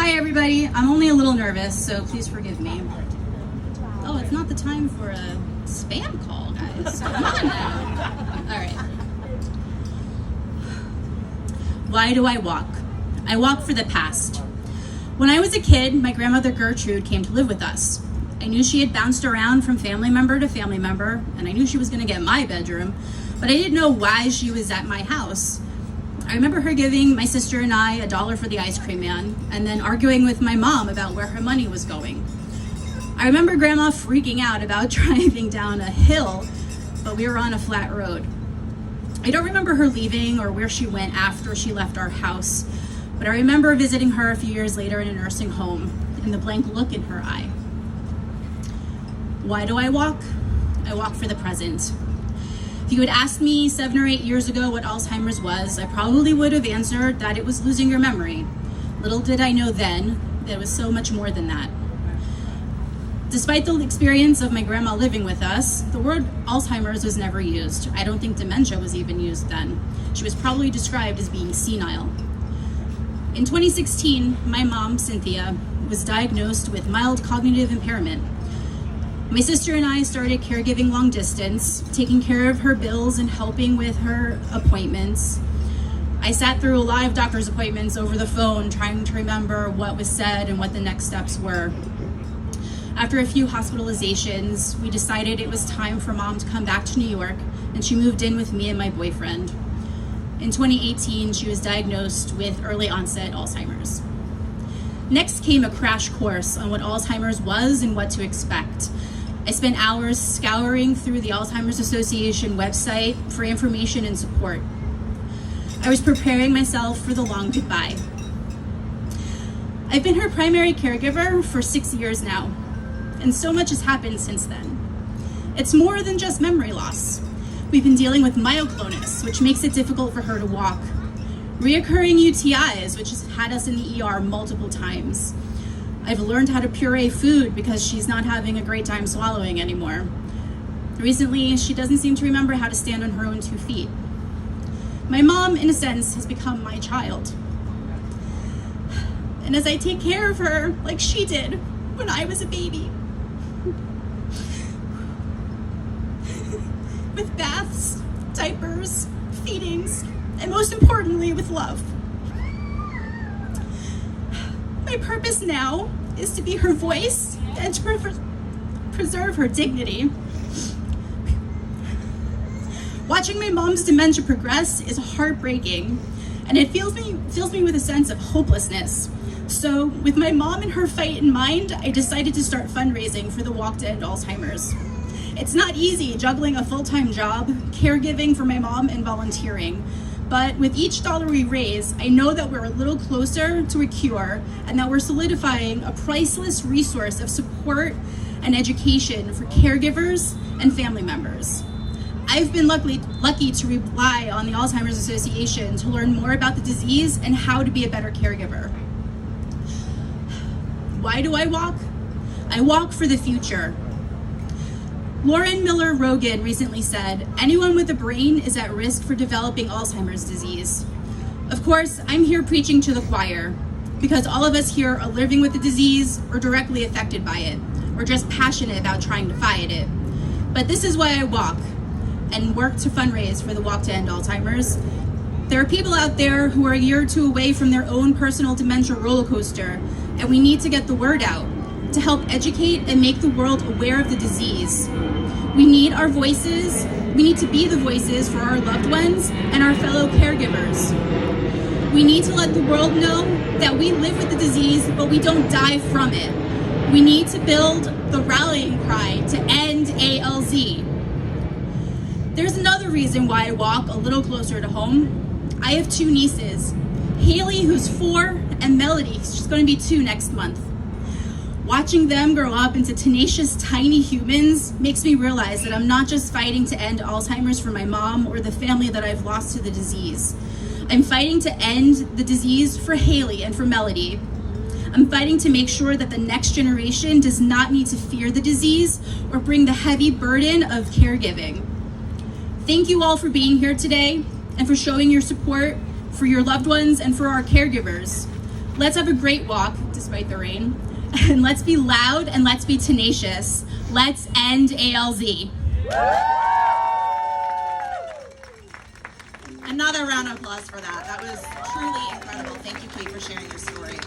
Hi everybody, I'm only a little nervous, so please forgive me. Oh, it's not the time for a spam call, guys. Come on now. All right. Why do I walk? I walk for the past. When I was a kid, my grandmother Gertrude came to live with us. I knew she had bounced around from family member to family member, and I knew she was going to get my bedroom, but I didn't know why she was at my house. I remember her giving my sister and I $1 for the ice cream man, and then arguing with my mom about where her money was going. I remember Grandma freaking out about driving down a hill, but we were on a flat road. I don't remember her leaving or where she went after she left our house, but I remember visiting her a few years later in a nursing home and the blank look in her eye. Why do I walk? I walk for the present. If you had asked me 7 or 8 years ago what Alzheimer's was, I probably would have answered that it was losing your memory. Little did I know then that it was so much more than that. Despite the experience of my grandma living with us, the word Alzheimer's was never used. I don't think dementia was even used then. She was probably described as being senile. In 2016, my mom, Cynthia, was diagnosed with mild cognitive impairment. My sister and I started caregiving long distance, taking care of her bills and helping with her appointments. I sat through a lot of doctor's appointments over the phone, trying to remember what was said and what the next steps were. After a few hospitalizations, we decided it was time for Mom to come back to New York, and she moved in with me and my boyfriend. In 2018, she was diagnosed with early onset Alzheimer's. Next came a crash course on what Alzheimer's was and what to expect. I spent hours scouring through the Alzheimer's Association website for information and support. I was preparing myself for the long goodbye. I've been her primary caregiver for 6 years now, and so much has happened since then. It's more than just memory loss. We've been dealing with myoclonus, which makes it difficult for her to walk, reoccurring UTIs, which has had us in the ER multiple times. I've learned how to puree food because she's not having a great time swallowing anymore. Recently, she doesn't seem to remember how to stand on her own 2 feet. My mom, in a sense, has become my child. And as I take care of her like she did when I was a baby, with baths, diapers, feedings, and most importantly, with love. My purpose now is to be her voice and to preserve her dignity. Watching my mom's dementia progress is heartbreaking, and it fills me with a sense of hopelessness. So, with my mom and her fight in mind, I decided to start fundraising for the Walk to End Alzheimer's. It's not easy juggling a full-time job, caregiving for my mom, and volunteering. But with each dollar we raise, I know that we're a little closer to a cure and that we're solidifying a priceless resource of support and education for caregivers and family members. I've been lucky to rely on the Alzheimer's Association to learn more about the disease and how to be a better caregiver. Why do I walk? I walk for the future. Lauren Miller Rogan recently said, anyone with a brain is at risk for developing Alzheimer's disease. Of course, I'm here preaching to the choir because all of us here are living with the disease or directly affected by it, or just passionate about trying to fight it. But this is why I walk and work to fundraise for the Walk to End Alzheimer's. There are people out there who are a year or 2 away from their own personal dementia roller coaster, and we need to get the word out to help educate and make the world aware of the disease. We need our voices. We need to be the voices for our loved ones and our fellow caregivers. We need to let the world know that we live with the disease, but we don't die from it. We need to build the rallying cry to end ALZ. There's another reason why I walk a little closer to home. I have 2 nieces, Haley, who's 4, and Melody, she's going to be 2 next month. Watching them grow up into tenacious, tiny humans makes me realize that I'm not just fighting to end Alzheimer's for my mom or the family that I've lost to the disease. I'm fighting to end the disease for Haley and for Melody. I'm fighting to make sure that the next generation does not need to fear the disease or bring the heavy burden of caregiving. Thank you all for being here today and for showing your support for your loved ones and for our caregivers. Let's have a great walk, despite the rain. And let's be loud and let's be tenacious. Let's end ALZ. Another round of applause for that. That was truly incredible. Thank you, Kate, for sharing your story.